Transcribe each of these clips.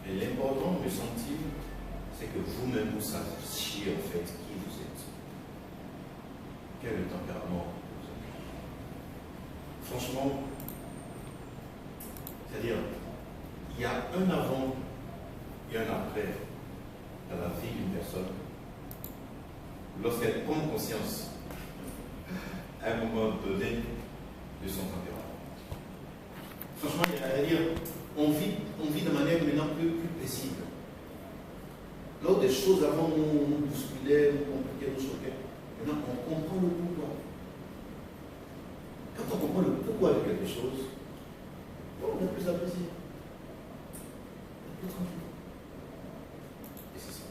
Et l'important, me semble-t-il, c'est que vous-même vous sachiez en fait qui vous êtes. Quel est le tempérament que vous avez. Franchement, c'est-à-dire, il y a un avant et un après dans la vie d'une personne lorsqu'elle prend conscience à un moment donné de son tempérament. Franchement, c'est-à-dire, on vit de manière maintenant plus paisible. Lors des choses avant nous bousculaient, nous compliquaient, nous choquaient, maintenant on comprend le pourquoi. Quand on comprend le pourquoi de quelque chose, on est plus apprécié. On est plus tranquille. Et c'est ça.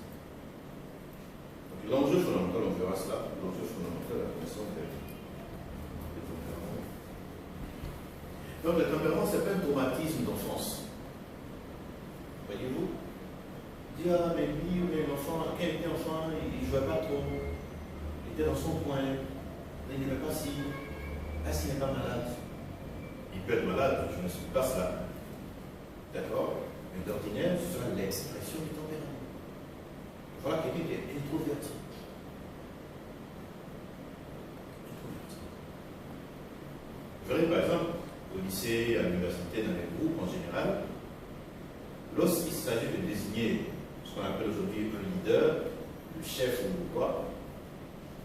Donc l'enjeu fondamental, on verra cela, l'enjeu fondamental de la connaissance des tempéraments. Donc le tempérament, c'est pas un traumatisme d'enfance. Voyez-vous? Dire, ah, mais lui, mais l'enfant, quand il était enfant, il ne jouait pas trop. Il était dans son coin. Il n'aimait pas si. Ah, s'il n'est pas malade. Il peut être malade, je ne suis pas cela. D'accord? Mais d'ordinaire, ce sera l'expression du tempérament. Voilà quelqu'un qui est introverti. Vous verrez par exemple, au lycée, à l'université, dans les groupes en général, lorsqu'il s'agit de désigner ce qu'on appelle aujourd'hui un leader, le chef ou quoi,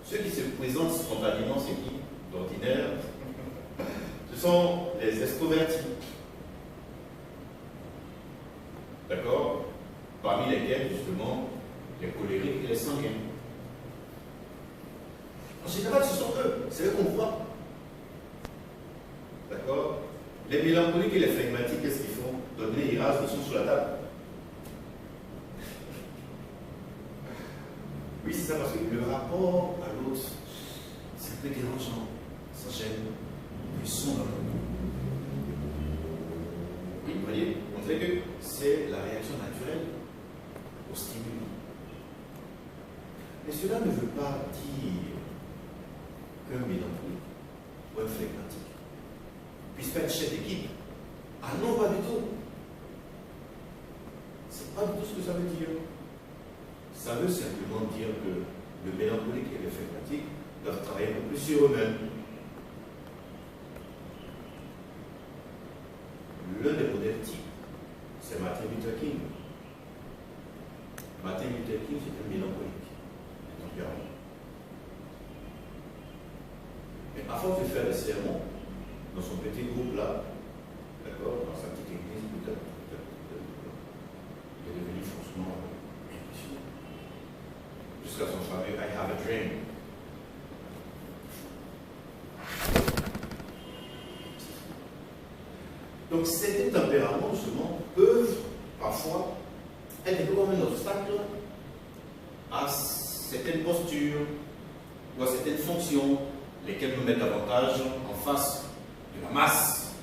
ceux qui se présentent spontanément, c'est qui? D'ordinaire, ce sont les extrovertis. D'accord? Parmi lesquels, justement, les colériques et les sanguins. En général, ce sont eux, c'est eux qu'on voit. D'accord? Les mélancoliques et les flegmatiques, qu'est-ce qu'ils font? Donner les races, ils sont sur la table. Oui, c'est ça, parce que le rapport à l'autre, c'est un peu dérangeant. Ça gêne. Ils sont dans le monde. Oui, vous voyez, on dirait que c'est la réaction naturelle au stimuli. Mais cela ne veut pas dire qu'un mélancolique ou un flegmatique puisse pas être chef d'équipe. Ah non, pas du tout. C'est pas du tout ce que ça veut dire. Ça veut simplement dire que le mélancolique et le flegmatique doivent travailler un peu plus sur eux-mêmes. L'un des modèles types, c'est Martin Luther King. Martin Luther King, c'est un mélancolique, un tempérament. Mais à force de faire des sermons, dans son petit groupe là, d'accord, dans sa petite église, peut-être, il est devenu franchement impressionnant. Jusqu'à son fameux I have a dream. Donc ces tempéraments, justement, peuvent parfois être un peu comme un obstacle à certaines postures ou à certaines fonctions, lesquelles nous mettent davantage en face de la masse.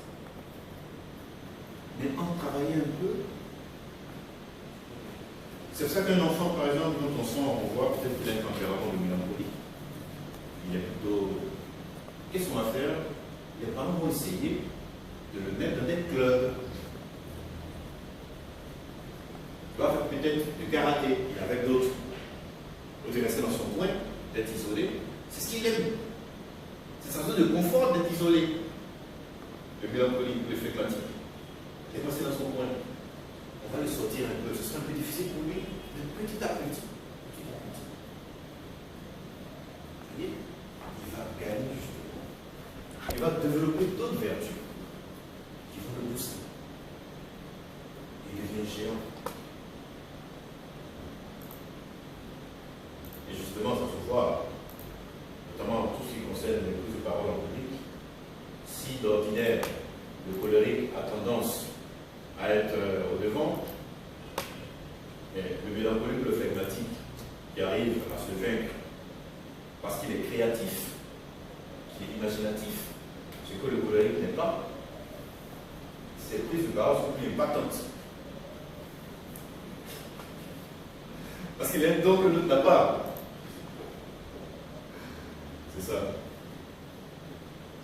Mais en travaillant un peu, c'est pour ça qu'un enfant, par exemple, quand on voit peut-être qu'il a un tempérament de mélancolie, il est plutôt. Qu'est-ce qu'on va faire? Les parents vont essayer de le mettre dans des clubs. Il va faire peut-être du karaté avec d'autres. Au lieu de rester dans son coin, d'être isolé, c'est ce qu'il aime. C'est sa zone de confort d'être isolé. Le mélancolique, le flegmatique. Il est passé dans son coin. On va le sortir un peu. Ce sera un peu difficile pour lui, mais petit à petit. Petit à petit. Vous voyez? Il va gagner justement. Il va développer d'autres vertus qui vont le booster. Il devient géant. Et justement, ça se voit, notamment en tout ce qui concerne les prises de parole en public. Si d'ordinaire, le colérique a tendance à être au devant, et le mélancolique, le flegmatique, qui arrive à se vaincre parce qu'il est créatif, qu'il est imaginatif, ce que le colérique n'est pas, ses prises de parole sont plus impactantes. Parce qu'il aime donc que l'autre n'a pas. C'est ça.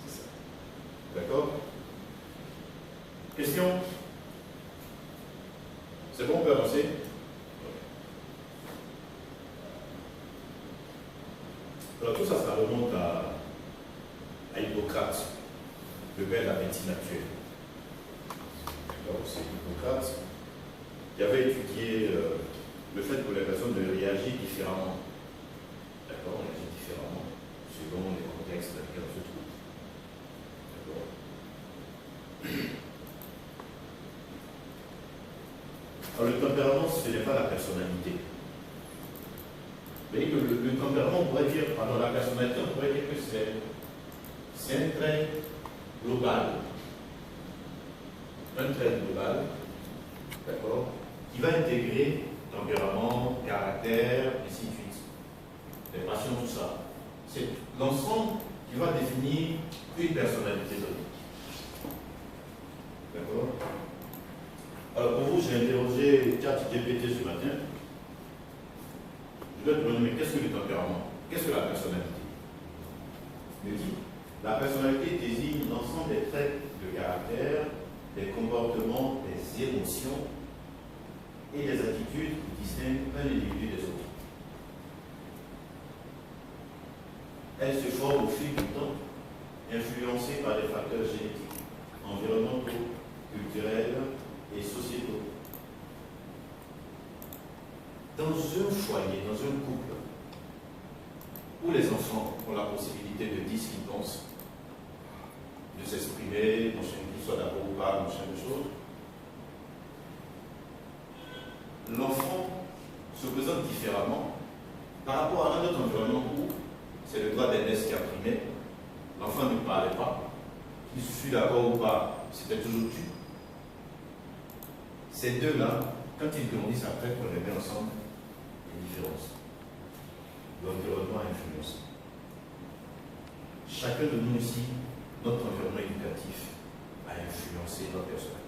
C'est ça. D'accord? Question? C'est bon, Père? Alors tout ça, ça remonte à Hippocrate, le père de la médecine actuelle. C'est Hippocrate qui avait étudié le fait que les personnes réagissent différemment. D'accord, on agit différemment selon les contextes dans lesquels on se trouve. D'accord. Alors le tempérament, ce n'est pas la personnalité. Vous voyez que le tempérament, on pourrait dire, pardon, la personnalité, on pourrait dire que c'est un trait global. Un trait global, d'accord, qui va intégrer tempérament, caractère, et ainsi de suite. Les passions, tout ça. C'est l'ensemble qui va définir une personnalité donnée. D'accord. Alors pour vous, j'ai interrogé ChatGPT ce matin. Je dois te demander, mais qu'est-ce que le tempérament? Qu'est-ce que la personnalité? Il me dit, la personnalité désigne l'ensemble des traits de caractère, des comportements, des émotions et des attitudes qui distinguent un individu des autres. Elle se forme au fil du temps, influencée par des facteurs génétiques, environnementaux, culturels et sociétaux. Dans un foyer, dans un couple, où les enfants ont la possibilité de dire ce qu'ils pensent, de s'exprimer, qu'ils soient d'accord ou pas, machin de choses, l'enfant se présente différemment par rapport à un autre environnement où c'est le droit d'aînesse qui a primé, l'enfant ne parlait pas, qu'il fût d'accord ou pas, c'était toujours tu. Ces deux-là, quand ils grandissent après, qu'on les met ensemble, il y a une différence. L'environnement influence. Chacun de nous ici, notre environnement éducatif a influencé notre personnalité.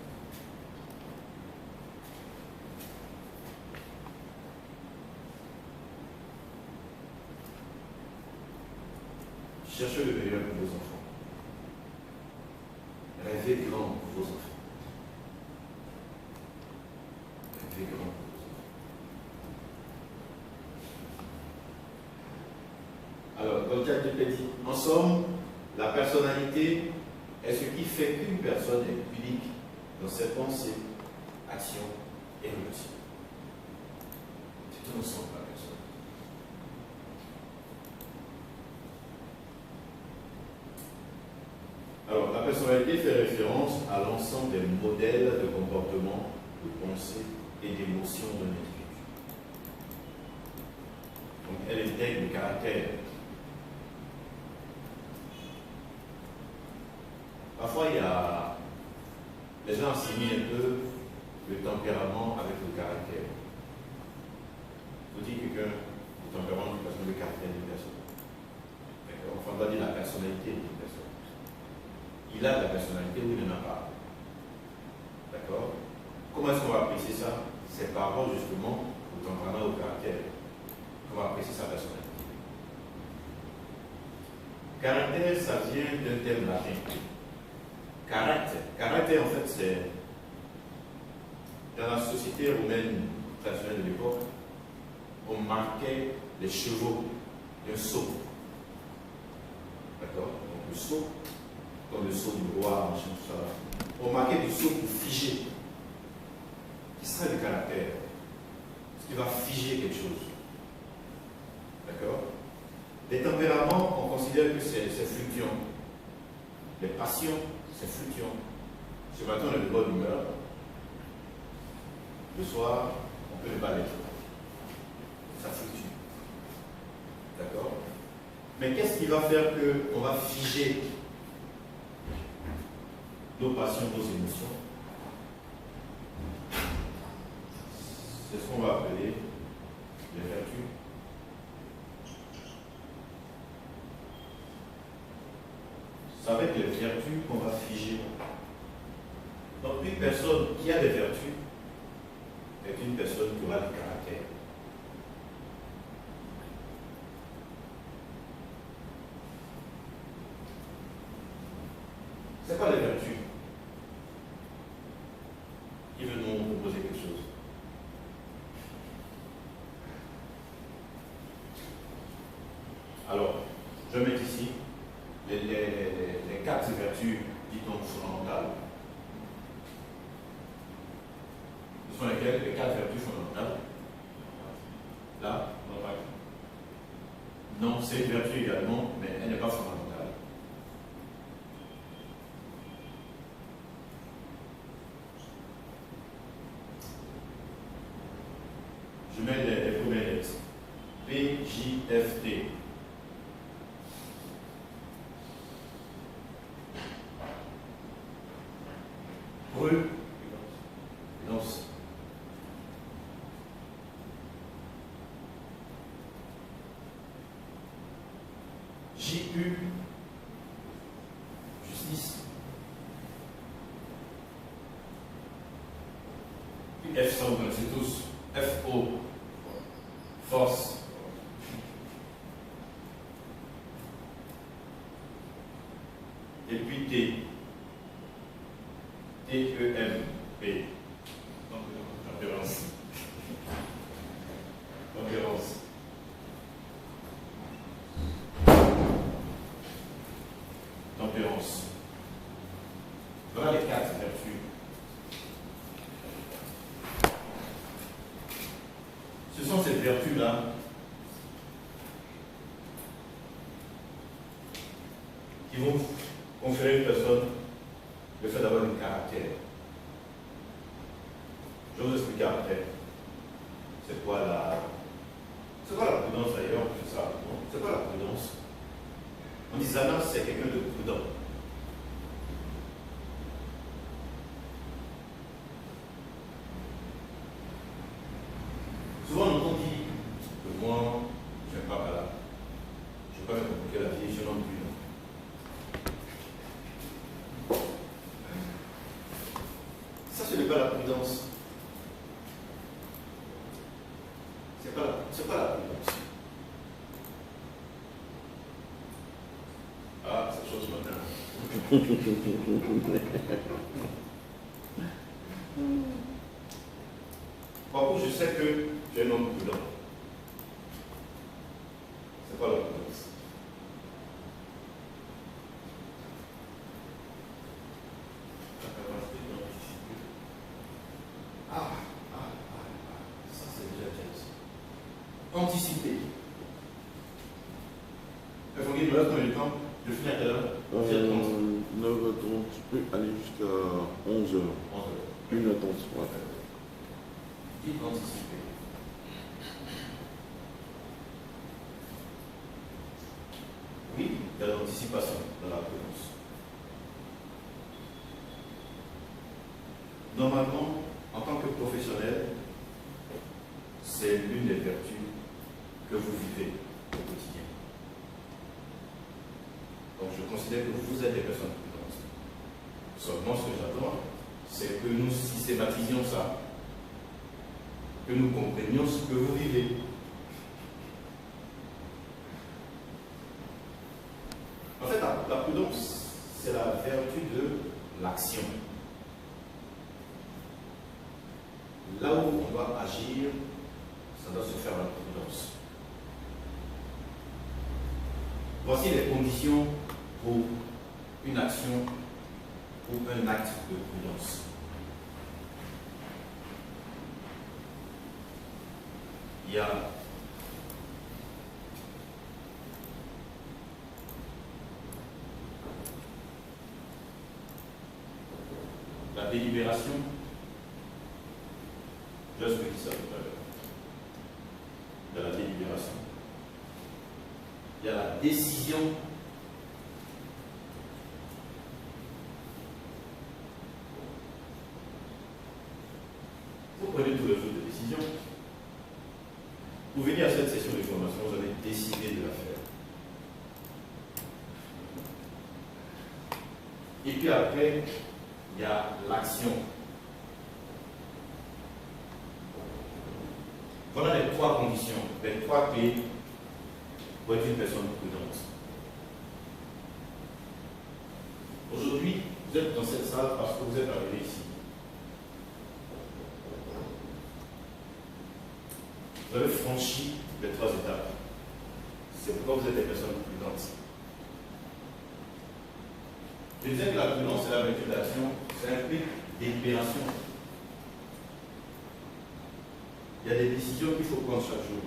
Cherchez le meilleur pour vos enfants. Rêvez grand pour vos enfants. Rêvez grand pour vos enfants. Alors, comme ChatGPT dit, en somme, la personnalité est ce qui fait qu'une personne est unique dans ses pensées, actions et relations. C'est tout ensemble la personne. Alors, la personnalité fait référence à l'ensemble des modèles de comportement, de pensée et d'émotion d'un individu. Donc, elle intègre le caractère. Parfois, les gens assimilent un peu le tempérament avec le caractère. Vous dites quelqu'un, le tempérament d'une personne, le caractère d'une personne. D'accord. Enfin, on doit dire la personnalité d'une personne. Il a de la personnalité ou il n'en a pas. D'accord. Comment est-ce qu'on va apprécier ça? C'est par rapport justement au tempérament, au caractère. On va apprécier sa personnalité. Caractère, ça vient d'un terme latin. Caractère. Caractère, en fait, c'est dans la société romaine traditionnelle de l'époque, on marquait les chevaux d'un sceau. D'accord. Donc le sceau, comme le sceau du roi, machin, tout ça. On marquait du sceau pour figer. Qui serait le caractère? Ce qui va figer quelque chose. D'accord. Les tempéraments, on considère que c'est fluctuant. Les passions, c'est fluctuant. Ce matin, on est de bonne humeur. Le soir, on peut ne pas l'être. Ça fluctue. D'accord. Mais qu'est-ce qui va faire qu'on va figer nos passions, nos émotions? C'est ce qu'on va appeler les vertus. C'est avec les vertus qu'on va figer. Donc une personne qui a des vertus est une personne qui aura du caractère. C'est quoi les vertus? Qui veut nous proposer quelque chose? Alors, je mets ici les 4 vertus, dit-on, fondamentales. Ce sont lesquelles? Les 4 vertus fondamentales. Là, on va. Non, c'est une vertu également, mais elle n'est pas fondamentale. Je mets les premières lettres. P, J, F, T. Prudence. J-U, justice. Puis F, ça vous connaissez tous. F-O, force. Et puis T. T-E-M-P. Tempérance. Tempérance. Tempérance. Voilà les 4 vertus. Ce sont ces vertus-là qui vont conférer à une personne le fait d'avoir un caractère. Je vais vous expliquer après. C'est quoi la prudence d'ailleurs? C'est ça, non? C'est quoi la prudence? On dit Zana, c'est quelqu'un de prudent. Souvent, on entend dire que moi, je n'aime pas par là. Je ne vais pas me compliquer la vie, je n'en plus. Ça, ce n'est pas la prudence. C'est pas la prudence. Ah, c'est chose matin. Par contre, je sais que j'ai un homme prudent. C'est pas la prudence. Ça c'est déjà James. Anticiper. Il faut qu'il me reste combien de temps? Je finis à quelle heure? 9h30, tu peux aller jusqu'à 11h. 1h30, ouais. Dites anticiper. Oui, il y a l'anticipation dans la prudence. Normalement, en tant que professionnel, c'est l'une des vertus que vous vivez au quotidien. Donc je considère que vous êtes des personnes prudentes. Seulement ce que j'attends, c'est que nous systématisions ça, que nous comprenions ce que vous vivez. En fait, la prudence, c'est la vertu de l'action. Là où on doit agir, ça doit se faire avec prudence. Voici les conditions pour une action ou un acte de prudence. Il y a la délibération. Je vous explique ça tout à l'heure. Il y a la délibération. Il y a la décision. Vous prenez tous les jours de décision. Vous venez à cette session de formation, vous avez décidé de la faire. Et puis après, il y a l'action. Voilà les 3 conditions, les 3 clés pour être une personne prudente. Aujourd'hui, vous êtes dans cette salle parce que vous êtes arrivé ici. Vous avez franchi les 3 étapes. C'est pourquoi vous êtes des personnes prudentes. Je disais que la prudence, c'est la vertu d'action, ça implique délibération. Il y a des décisions qu'il faut prendre chaque jour.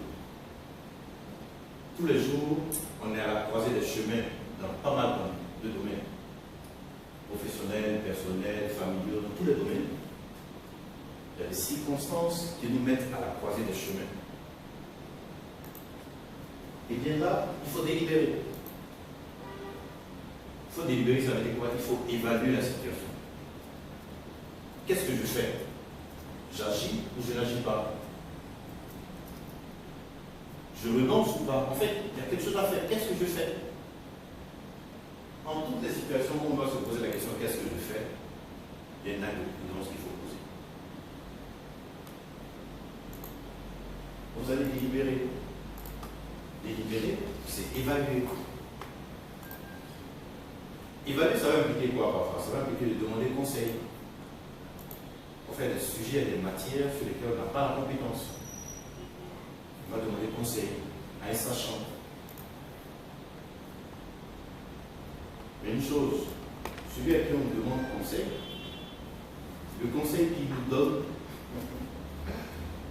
Tous les jours, on est à la croisée des chemins dans pas mal de domaines. Professionnels, personnels, familiaux, dans tous les domaines. Il y a des circonstances qui nous mettent à la croisée des chemins. Et bien là, il faut délibérer. Il faut délibérer, ça veut dire quoi? Il faut évaluer la situation. Qu'est-ce que je fais? J'agis ou je n'agis pas? Je renonce ou pas? En fait, il y a quelque chose à faire. Qu'est-ce que je fais? En toutes les situations où on doit se poser la question qu'est-ce que je fais, il y a une acte de prudence qu'il faut poser. Vous allez délibérer. Délibérer, c'est évaluer. Évaluer, ça va impliquer quoi parfois? Ça va impliquer de demander conseil. Pour faire des sujets et des matières sur lesquelles on n'a pas la compétence. On va demander conseil à un sachant. Mais une chose, celui à qui on demande conseil, le conseil qu'il nous donne,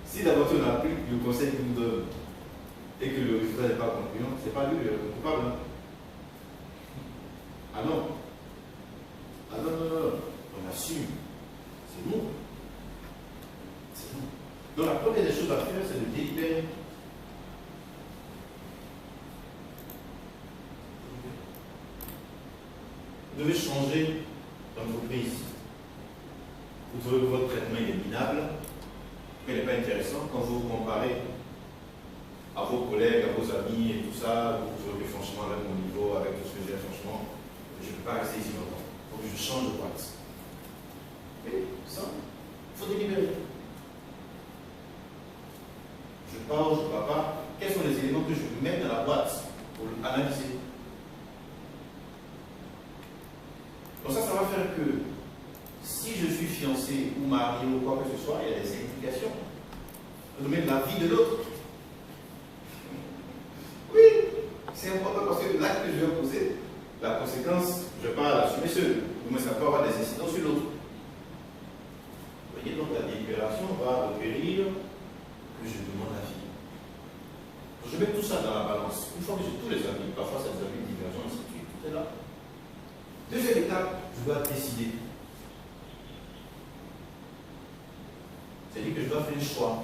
si d'abord on applique le conseil qu'il nous donne et que le résultat n'est pas concluant, ce n'est pas lui le coupable. Ah non. Ah non, non, non. On assume. C'est nous. C'est nous. Donc la première des choses à faire, c'est de délibérer. Vous devez changer d'entreprise. Vous trouvez que votre traitement est minable, qu'il n'est pas intéressant. Quand vous vous comparez à vos collègues, à vos amis et tout ça, vous trouvez que franchement, avec mon niveau, avec tout ce que j'ai, franchement, je ne peux pas rester ici longtemps. Donc je change de boîte. Oui, ça, il faut délibérer. Je pars ou je ne pars pas. Quels sont les éléments que je peux mettre dans la boîte pour analyser? Donc ça va faire que si je suis fiancé ou marié ou quoi que ce soit, il y a des implications. Le domaine de la vie de l'autre. Oui, c'est important parce que l'acte que je vais poser, la conséquence, je ne vais pas l'assumer seul. Mais ça peut avoir des incidences sur l'autre. Vous voyez, donc la délibération va requérir que je demande l'avis. Je mets tout ça dans la balance. Une fois que j'ai tous les avis, parfois c'est des avis divergents, ainsi de suite, tout est là. Deuxième étape, je dois décider. C'est-à-dire que je dois faire un choix.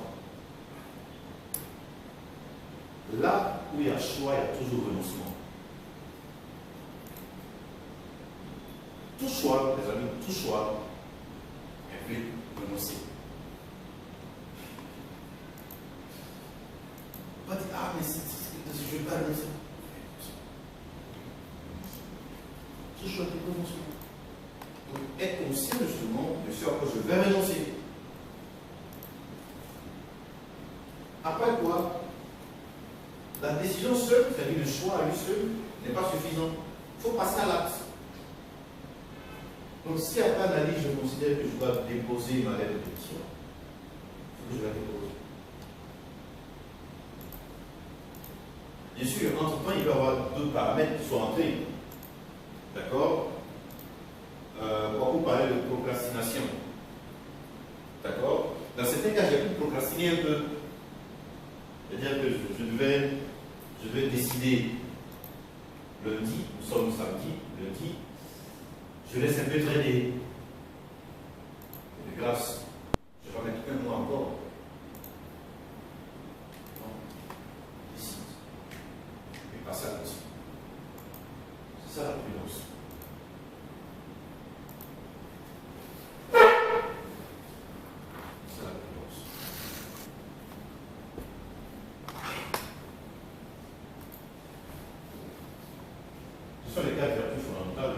Là où il y a choix, il y a toujours renoncement. Tout choix, les amis, tout choix implique renoncer. On va dire, ah, mais je ne veux pas renoncer. Ce choix implique renoncement. Donc, être conscient justement de ce à quoi je vais renoncer. Après quoi, la décision seule, c'est-à-dire le choix à lui seul, n'est pas suffisant. Il faut passer à l'acte. Donc si après analyse, je considère que je dois déposer ma lettre de démission, il faut que je la dépose. Bien sûr, entre-temps, il peut y avoir d'autres paramètres qui sont entrés. D'accord? Beaucoup parler de procrastination. D'accord? Dans certains cas, j'ai pu procrastiner un peu. C'est-à-dire que je devais décider lundi, nous sommes samedi, lundi, je laisse un peu traîner. De grâce, je vais mettre un mois encore. Non, décide. Et passer à l'action. C'est ça la prudence. Ce sont les quatre vertus fondamentales